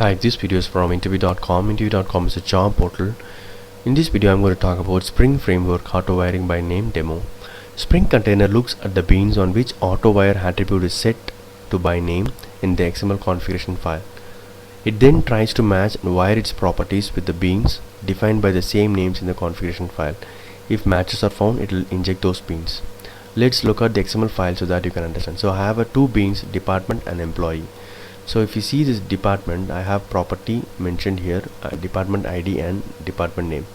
Hi, this video is from interview.com. Interview.com is a job portal. In this video, I'm going to talk about Spring Framework Auto-Wiring by Name demo. Spring Container looks at the beans on which Auto-Wire attribute is set to by name in the XML configuration file. It then tries to match and wire its properties with the beans defined by the same names in the configuration file. If matches are found, it will inject those beans. Let's look at the XML file so that you can understand. So I have two beans, department and employee. So if you see this department, I have property mentioned here, department ID and department name.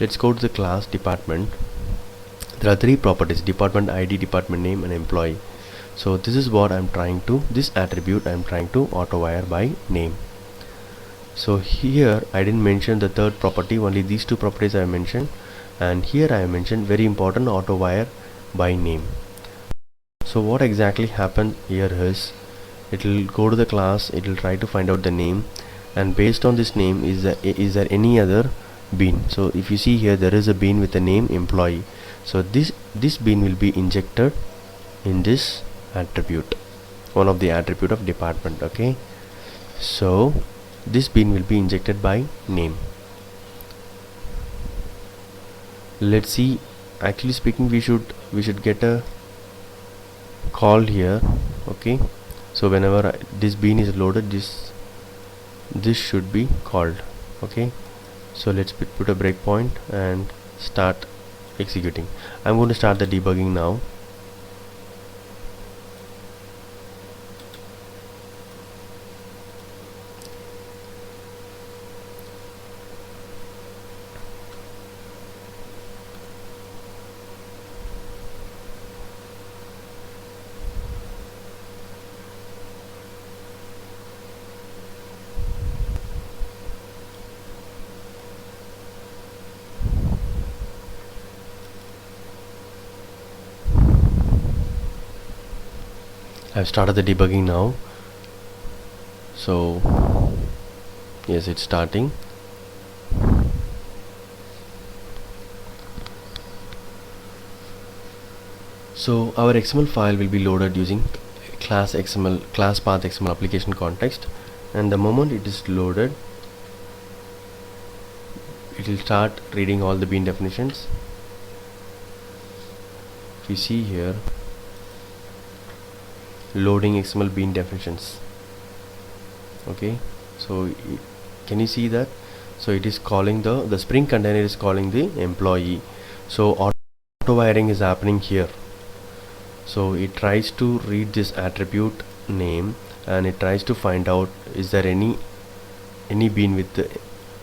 Let's go to the class department. There are three properties: department ID, department name and employee. So this is what I'm trying to, this attribute I'm trying to auto-wire by name. So here I didn't mention the third property, only these two properties I mentioned, and here I mentioned very important, auto-wire by name. So what exactly happened here is, it will go to the class, it will try to find out the name, and based on this name is there any other bean. So if you see here, there is a bean with the name employee. So this bean will be injected in this attribute, one of the attribute of department. Okay, so this bean will be injected by name. Let's see, actually speaking, we should get a call here. Okay, so whenever this bean is loaded, this should be called. Okay, so let's put a breakpoint and start executing. I'm going to start the debugging now. I've started the debugging now. So yes, it's starting. So our XML file will be loaded using class path XML application context, and the moment it is loaded, it will start reading all the bean definitions. If you see here, loading XML bean definitions. Okay, so can you see that? So it is calling the Spring Container is calling the employee. So auto wiring is happening here. So it tries to read this attribute name, and it tries to find out, is there any bean with the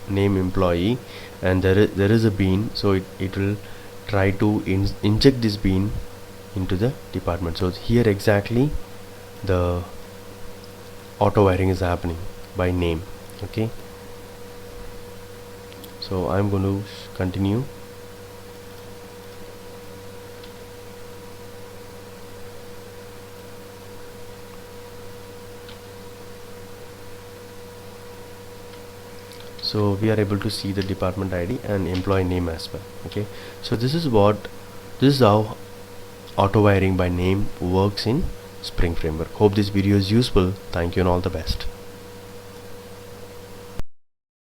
name employee, and there is a bean. So it will try to inject this bean into the department. So here exactly the auto wiring is happening by name. Okay, so I'm going to continue. So we are able to see the department ID and employee name as well. Okay, so this is how auto wiring by name works in Spring Framework. Hope this video is useful. Thank you and all the best.